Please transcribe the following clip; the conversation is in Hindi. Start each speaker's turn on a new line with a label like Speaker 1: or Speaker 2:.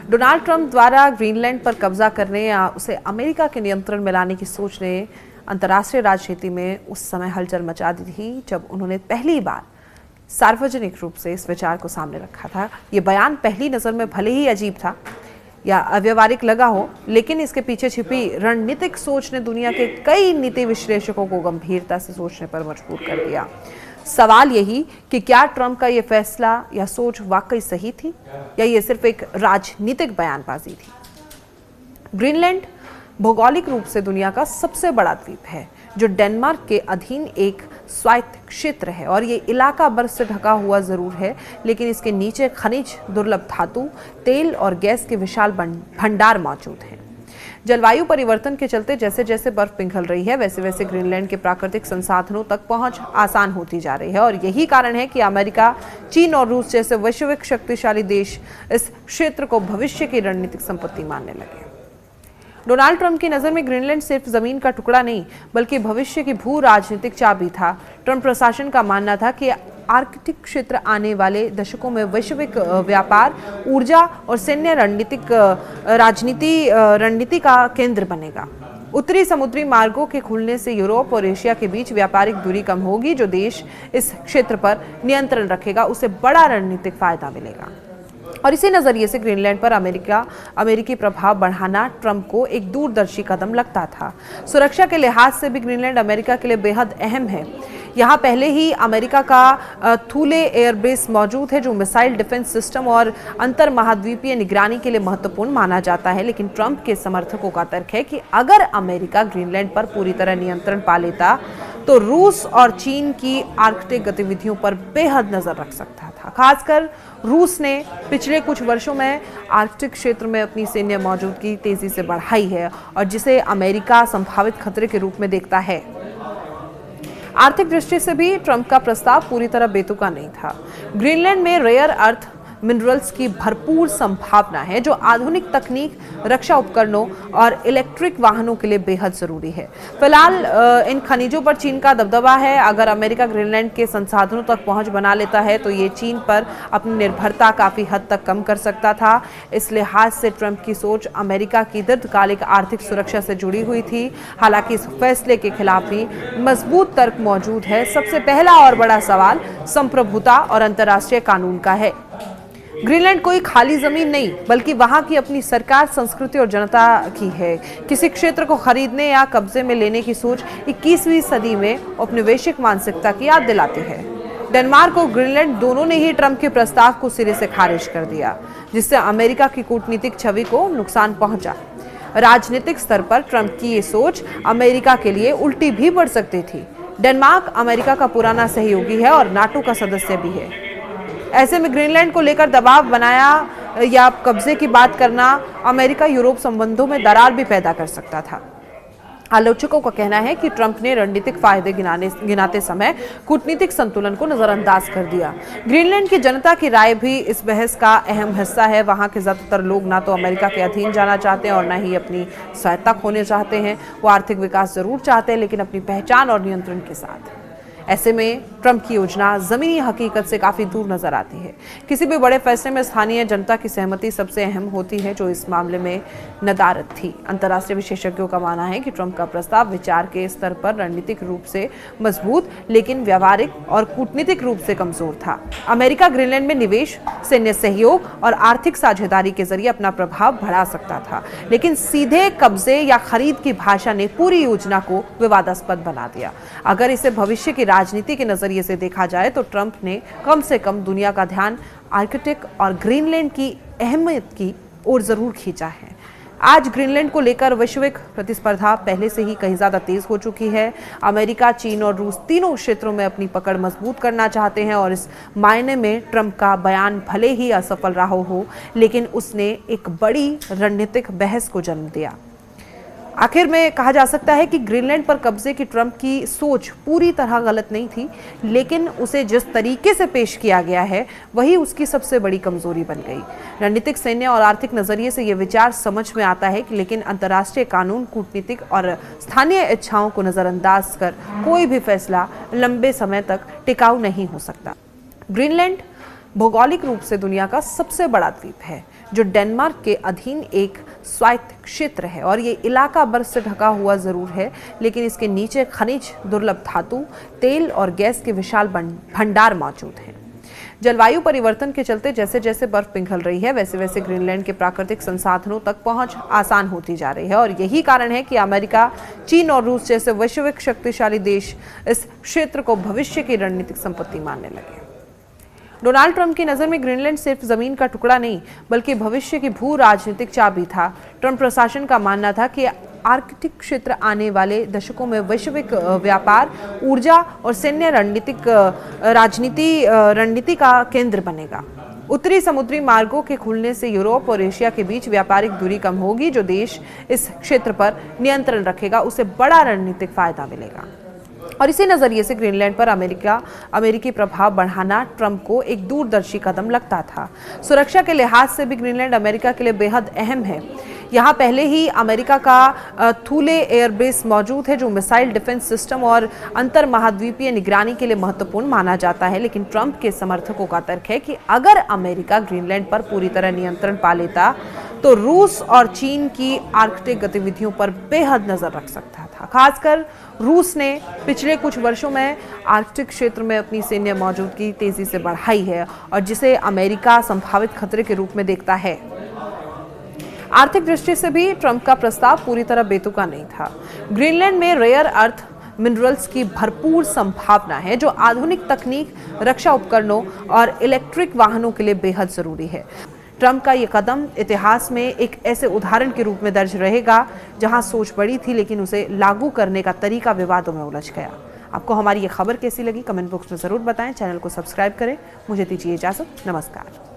Speaker 1: डोनाल्ड ट्रंप द्वारा ग्रीनलैंड पर कब्जा करने या उसे अमेरिका के नियंत्रण में लाने की सोच ने अंतर्राष्ट्रीय राजनीति में उस समय हलचल मचा दी थी जब उन्होंने पहली बार सार्वजनिक रूप से इस विचार को सामने रखा था। ये बयान पहली नज़र में भले ही अजीब था या अव्यवहारिक लगा हो, लेकिन इसके पीछे छिपी रणनीतिक सोच ने दुनिया के कई नीति विश्लेषकों को गंभीरता से सोचने पर मजबूर कर दिया। सवाल यही कि क्या ट्रंप का ये फैसला या सोच वाकई सही थी या ये सिर्फ एक राजनीतिक बयानबाजी थी। ग्रीनलैंड भौगोलिक रूप से दुनिया का सबसे बड़ा द्वीप है जो डेनमार्क के अधीन एक स्वायत्त क्षेत्र है और ये इलाका बर्फ से ढका हुआ जरूर है, लेकिन इसके नीचे खनिज, दुर्लभ धातु, तेल और गैस के विशाल भंडार मौजूद हैं। जलवायु परिवर्तन के चलते जैसे जैसे बर्फ पिघल रही है वैसे वैसे ग्रीनलैंड के प्राकृतिक संसाधनों तक पहुंच आसान होती जा रही है और यही कारण है कि अमेरिका, चीन और रूस जैसे वैश्विक शक्तिशाली देश इस क्षेत्र को भविष्य की रणनीतिक संपत्ति मानने लगे। डोनाल्ड ट्रंप की नज़र में ग्रीनलैंड सिर्फ जमीन का टुकड़ा नहीं बल्कि भविष्य की भू राजनीतिक चाबी था। ट्रंप प्रशासन का मानना था कि आर्कटिक क्षेत्र आने वाले दशकों में वैश्विक व्यापार, ऊर्जा और सैन्य रणनीति का केंद्र बनेगा। उत्तरी समुद्री मार्गों के खुलने से यूरोप और एशिया के बीच व्यापारिक दूरी कम होगी। जो देश इस क्षेत्र पर नियंत्रण रखेगा उसे बड़ा रणनीतिक फायदा मिलेगा और इसी नजरिए से ग्रीनलैंड पर अमेरिकी प्रभाव बढ़ाना ट्रंप को एक दूरदर्शी कदम लगता था। सुरक्षा के लिहाज से भी ग्रीनलैंड अमेरिका के लिए बेहद अहम है। यहाँ पहले ही अमेरिका का थूले एयरबेस मौजूद है जो मिसाइल डिफेंस सिस्टम और अंतर महाद्वीपीय निगरानी के लिए महत्वपूर्ण माना जाता है। लेकिन ट्रंप के समर्थकों का तर्क है कि अगर अमेरिका ग्रीनलैंड पर पूरी तरह नियंत्रण पा लेता तो रूस और चीन की आर्कटिक गतिविधियों पर बेहद नजर रख सकता था। खासकर रूस ने पिछले कुछ वर्षों में आर्कटिक क्षेत्र में अपनी सैन्य मौजूदगी तेजी से बढ़ाई है और जिसे अमेरिका संभावित खतरे के रूप में देखता है। आर्थिक दृष्टि से भी ट्रंप का प्रस्ताव पूरी तरह बेतुका नहीं था। ग्रीनलैंड में रेयर अर्थ मिनरल्स की भरपूर संभावना है जो आधुनिक तकनीक, रक्षा उपकरणों और इलेक्ट्रिक वाहनों के लिए बेहद जरूरी है। फिलहाल इन खनिजों पर चीन का दबदबा है। अगर अमेरिका ग्रीनलैंड के संसाधनों तक पहुंच बना लेता है तो ये चीन पर अपनी निर्भरता काफी हद तक कम कर सकता था। इस लिहाज से ट्रंप की सोच अमेरिका की दीर्घकालिक आर्थिक सुरक्षा से जुड़ी हुई थी। हालांकि इस फैसले के खिलाफ भी मजबूत तर्क मौजूद है। सबसे पहला और बड़ा सवाल संप्रभुता और अंतर्राष्ट्रीय कानून का है। ग्रीनलैंड कोई खाली जमीन नहीं बल्कि वहां की अपनी सरकार, संस्कृति और जनता की है। किसी क्षेत्र को खरीदने या कब्जे में लेने की सोच 21वीं सदी में औपनिवेशिक मानसिकता की याद दिलाती है। डेनमार्क और ग्रीनलैंड दोनों ने ही ट्रंप के प्रस्ताव को सिरे से खारिज कर दिया, जिससे अमेरिका की कूटनीतिक छवि को नुकसान पहुंचा। राजनीतिक स्तर पर ट्रंप की ये सोच अमेरिका के लिए उल्टी भी पड़ सकती थी। डेनमार्क अमेरिका का पुराना सहयोगी है और नाटो का सदस्य भी है। ऐसे में ग्रीनलैंड को लेकर दबाव बनाया या कब्जे की बात करना अमेरिका यूरोप संबंधों में दरार भी पैदा कर सकता था। आलोचकों का कहना है कि ट्रंप ने रणनीतिक फायदे गिनाते समय कूटनीतिक संतुलन को नजरअंदाज कर दिया। ग्रीनलैंड की जनता की राय भी इस बहस का अहम हिस्सा है। वहां के ज्यादातर लोग ना तो अमेरिका के अधीन जाना चाहते हैं और ना ही अपनी स्वायत्तता खोने चाहते हैं। वो आर्थिक विकास जरूर चाहते हैं लेकिन अपनी पहचान और नियंत्रण के साथ। ऐसे में ट्रंप की योजना जमीनी हकीकत से काफी दूर नजर आती है। किसी भी बड़े फैसले में स्थानीय जनता की सहमति सबसे अहम होती है, जो इस मामले में नदारद थी। अंतर्राष्ट्रीय विशेषज्ञों का मानना है कि ट्रंप का प्रस्ताव विचार के स्तर पर रणनीतिक रूप से मजबूत लेकिन व्यावहारिक और कूटनीतिक रूप से कमजोर था। अमेरिका ग्रीनलैंड में निवेश, सैन्य सहयोग और आर्थिक साझेदारी के जरिए अपना प्रभाव बढ़ा सकता था, लेकिन सीधे कब्जे या खरीद की भाषा ने पूरी योजना को विवादास्पद बना दिया। अगर इसे भविष्य की राजनीति के नजरिए से देखा जाए तो ट्रंप ने कम से कम दुनिया का ध्यान आर्कटिक और ग्रीनलैंड की अहमियत की ओर जरूर खींचा है। आज ग्रीनलैंड को लेकर वैश्विक प्रतिस्पर्धा पहले से ही कहीं ज्यादा तेज हो चुकी है। अमेरिका, चीन और रूस तीनों क्षेत्रों में अपनी पकड़ मजबूत करना चाहते हैं और इस मायने में ट्रंप का बयान भले ही असफल रहा हो, लेकिन उसने एक बड़ी रणनीतिक बहस को जन्म दिया। आखिर में कहा जा सकता है कि ग्रीनलैंड पर कब्जे की ट्रंप की सोच पूरी तरह गलत नहीं थी, लेकिन उसे जिस तरीके से पेश किया गया है वही उसकी सबसे बड़ी कमजोरी बन गई। रणनीतिक, सैन्य और आर्थिक नजरिए से यह विचार समझ में आता है कि लेकिन अंतर्राष्ट्रीय कानून, कूटनीतिक और स्थानीय इच्छाओं को नजरअंदाज कर कोई भी फैसला लंबे समय तक टिकाऊ नहीं हो सकता। ग्रीनलैंड भौगोलिक रूप से दुनिया का सबसे बड़ा द्वीप है जो डेनमार्क के अधीन एक स्वायत्त क्षेत्र है और ये इलाका बर्फ से ढका हुआ जरूर है, लेकिन इसके नीचे खनिज, दुर्लभ धातु, तेल और गैस के विशाल भंडार मौजूद हैं। जलवायु परिवर्तन के चलते जैसे जैसे बर्फ पिघल रही है, वैसे वैसे ग्रीनलैंड के प्राकृतिक संसाधनों तक पहुंच आसान होती जा रही है और यही कारण है कि अमेरिका, चीन और रूस जैसे वैश्विक शक्तिशाली देश इस क्षेत्र को भविष्य की रणनीतिक संपत्ति मानने लगे। डोनाल्ड ट्रंप की नज़र में ग्रीनलैंड सिर्फ जमीन का टुकड़ा नहीं, बल्कि भविष्य की भू राजनीतिक चाबी था। ट्रंप प्रशासन का मानना था कि आर्कटिक क्षेत्र आने वाले दशकों में वैश्विक व्यापार, ऊर्जा और सैन्य रणनीति का केंद्र बनेगा। उत्तरी समुद्री मार्गों के खुलने से यूरोप और एशिया के बीच व्यापारिक दूरी कम होगी। जो देश इस क्षेत्र पर नियंत्रण रखेगा, उसे बड़ा रणनीतिक फायदा मिलेगा। और इसी नजरिए से ग्रीनलैंड पर अमेरिकी प्रभाव बढ़ाना ट्रंप को एक दूरदर्शी कदम लगता था। सुरक्षा के लिहाज से भी ग्रीनलैंड अमेरिका के लिए बेहद अहम है। यहाँ पहले ही अमेरिका का थूले एयरबेस मौजूद है, जो मिसाइल डिफेंस सिस्टम और अंतर महाद्वीपीय निगरानी के लिए महत्वपूर्ण माना जाता है। लेकिन ट्रंप के समर्थकों का तर्क है कि अगर अमेरिका ग्रीनलैंड पर पूरी तरह नियंत्रण पा लेता तो रूस और चीन की आर्कटिक गतिविधियों पर बेहद नजर रख सकता था। खासकर रूस ने पिछले कुछ वर्षों में आर्कटिक क्षेत्र में अपनी सैन्य मौजूदगी तेजी से बढ़ाई है और जिसे अमेरिका संभावित खतरे के रूप में देखता है। आर्थिक दृष्टि से भी ट्रंप का प्रस्ताव पूरी तरह बेतुका नहीं था। ग्रीनलैंड में रेयर अर्थ मिनरल्स की भरपूर संभावना है, जो आधुनिक तकनीक, रक्षा उपकरणों और इलेक्ट्रिक वाहनों के लिए बेहद जरूरी है। ट्रंप का यह कदम इतिहास में एक ऐसे उदाहरण के रूप में दर्ज रहेगा जहां सोच बड़ी थी, लेकिन उसे लागू करने का तरीका विवादों में उलझ गया। आपको हमारी ये खबर कैसी लगी, कमेंट बॉक्स में जरूर बताएं। चैनल को सब्सक्राइब करें। मुझे दीजिए इजाजत। नमस्कार।